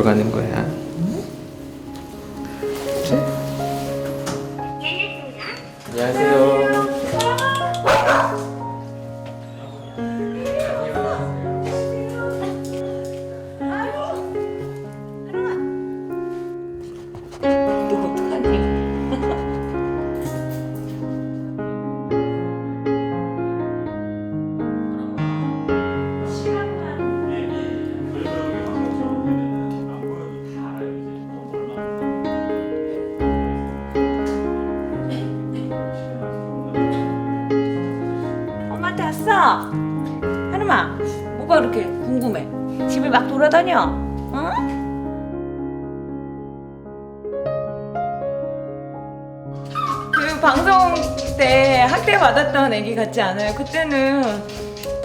가는 거야. 그래? 안녕하세요. 너 어떡하니? 엄마한테 왔어? 하루마, 뭐가 그렇게 궁금해? 집을 막 돌아다녀? 응? 그 방송 때 학대 받았던 애기 같지 않아요? 그때는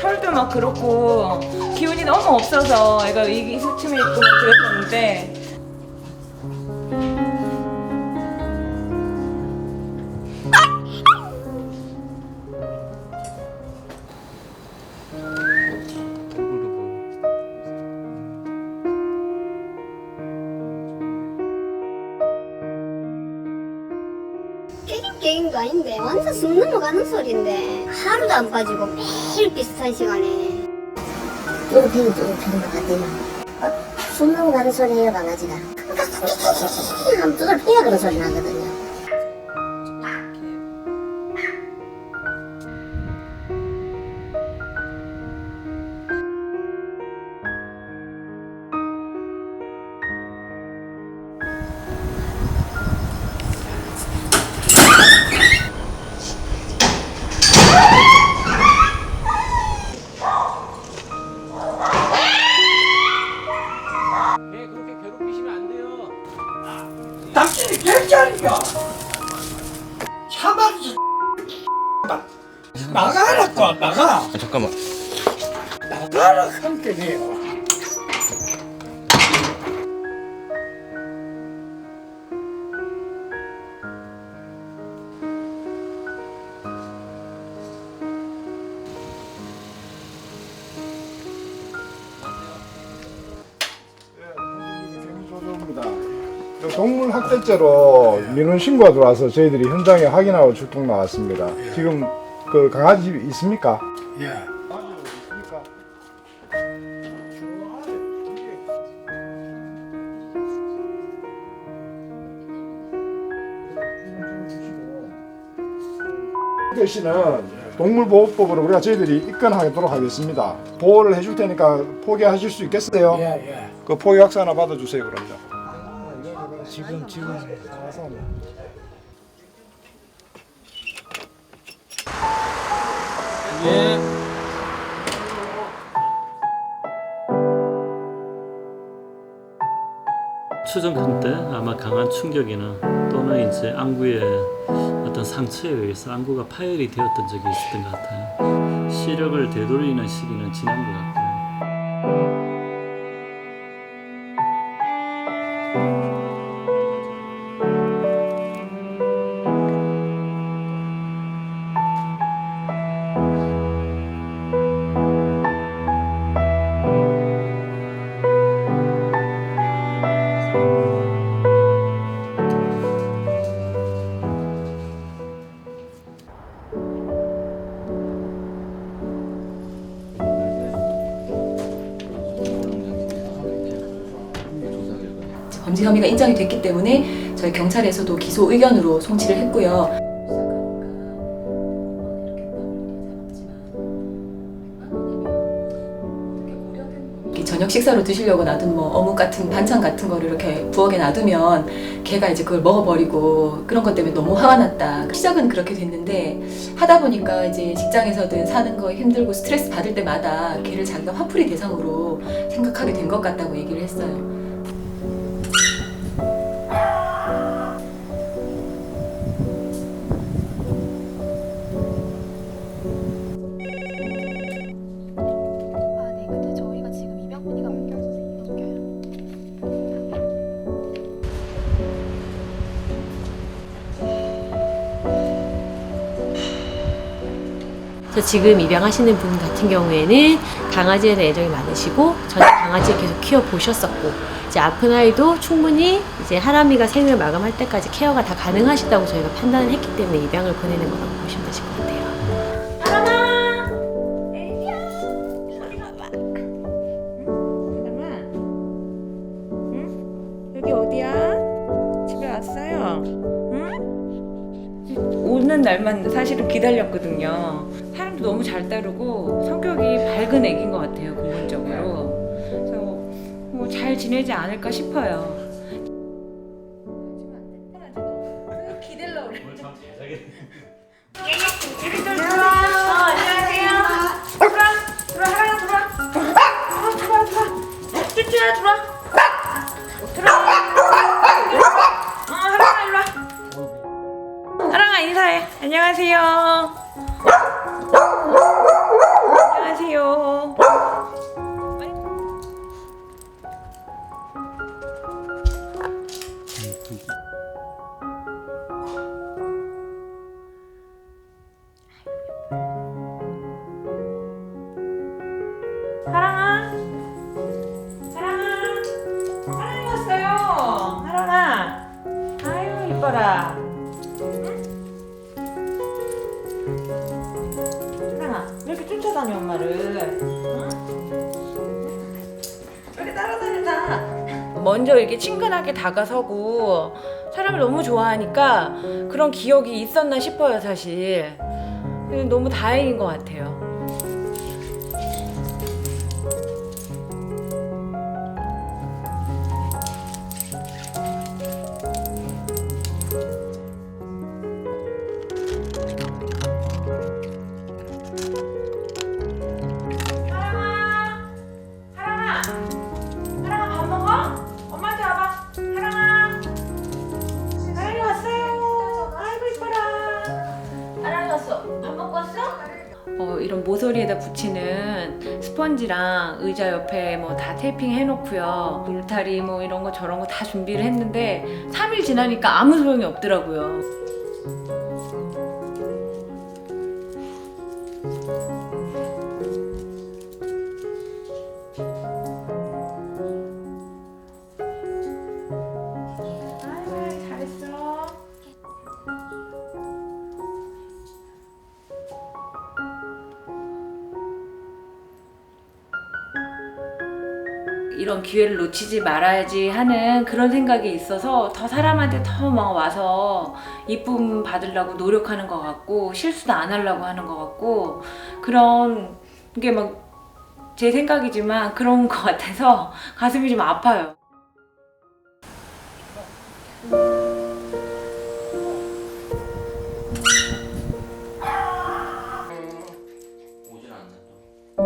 털도 막 그렇고 기운이 너무 없어서 애가 의기소침해 있고 막 그랬었는데 깨긴 거 아닌데 완전 숨 넘어가는 소리인데 하루도 안 빠지고 매일 비슷한 시간에 조금 배는 조금 피는 것 같아요. 숨 넘어가는 소리예요 강아지가. 하면 두들 패야 그런 소리 나거든요. 그렇게 괴롭히시면 안 돼요. 당신이 결제하니까 차마리 나가라고 나가 잠깐만. 나가라 함께해요. 동물 학대죄로 민원 신고가 들어와서 저희들이 현장에 확인하고 출동 나왔습니다. 지금 그 강아지 있습니까? 예. 대신은 동물보호법으로 우리가 저희들이 입건하도록 하겠습니다. 보호를 해줄 테니까 포기하실 수 있겠어요? 예. 그 포기 확서 하나 받아주세요 그럼요. 지금 나와서 예. 추정한 때 아마 강한 충격이나 또는 이제 안구의 어떤 상처에 의해서 안구가 파열이 되었던 적이 있었던 것 같아요. 시력을 되돌리는 시기는 지난 것 같고요. 범죄 혐의가 인정이 됐기 때문에 저희 경찰에서도 기소 의견으로 송치를 했고요. 저녁 식사로 드시려고 놔둔 뭐 어묵 같은 반찬 같은 거를 이렇게 부엌에 놔두면 걔가 이제 그걸 먹어버리고 그런 것 때문에 너무 화가 났다. 시작은 그렇게 됐는데 하다 보니까 이제 직장에서든 사는 거 힘들고 스트레스 받을 때마다 걔를 자기가 화풀이 대상으로 생각하게 된 것 같다고 얘기를 했어요. 지금 입양하시는 분 같은 경우에는 강아지에 대한 애정이 많으시고 전에 강아지를 계속 키워보셨었고 이제 아픈 아이도 충분히 이제 하람이가 생을 마감할 때까지 케어가 다 가능하시다고 저희가 판단을 했기 때문에 입양을 보내는 거라고 보시면 되실 것 같아요. 하람아, 애기야, 어디 가봐. 하람아, 응? 여기 어디야? 집에 왔어요. 응? 오는 날만 사실은 기다렸거든요. 사람도 너무 잘 따르고 성격이 밝은 애기인 것 같아요, 근본적으로. 그래서 뭐 잘 지내지 않을까 싶어요. 기대려 그래. 안녕하세요. 들어와, 하랑아 들어와. 쭈쭈야 들어와. 하랑아 일로 와. 하랑아 인사해. 안녕하세요. 안녕하세요. 하랑아, 하랑이 왔어요. 하랑아, 아유 이뻐라. 하랑아, 왜 이렇게 쫓아다녀 엄마를? 응? 왜 이렇게 따라다닌다? 먼저 이렇게 친근하게 다가서고 사람을 너무 좋아하니까 그런 기억이 있었나 싶어요, 사실. 너무 다행인 것 같아요. 하랑아 밥 먹어? 엄마한테 와봐. 하랑이 왔어요. 아이고 이뻐라. 하랑이 왔어. 밥 먹고 왔어? 이런 모서리에다 붙이는 스펀지랑 의자 옆에 뭐 다 테이핑 해놓고요. 울타리 뭐 이런 거 저런 거 다 준비를 했는데 3일 지나니까 아무 소용이 없더라고요. 아이고 잘했어. 이런 기회를 놓치지 말아야지 하는 그런 생각이 있어서 더 사람한테 더 막 와서 이쁨 받으려고 노력하는 것 같고 실수도 안 하려고 하는 것 같고 그런 게 막 제 생각이지만 그런 것 같아서 가슴이 좀 아파요. 오질 않네 또.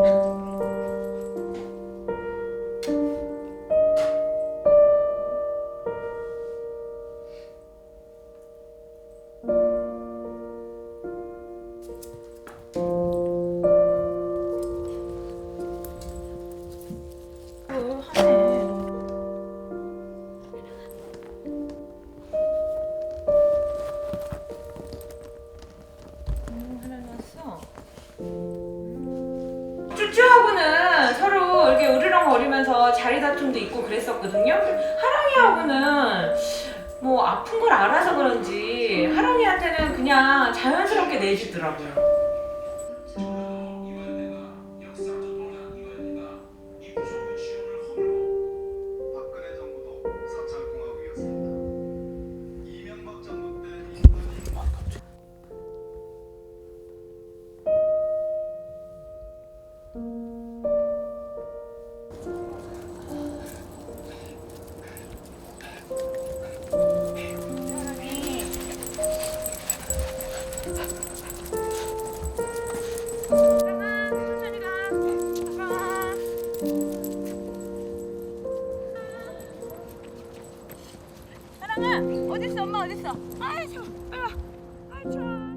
쭈쭈하고는 서로 이렇게 으르렁거리면서 자리 다툼도 있고 그랬었거든요. 하랑이하고는 뭐 아픈 걸 알아서 그런지 하랑이한테는 그냥 자연스럽게 내주더라고요. 박근혜 정부도 4차 공화국이었습니다. 이명박 정부 때 하랑아 어딨어? 엄마 어딨어? 아이 추워. 아이 추워.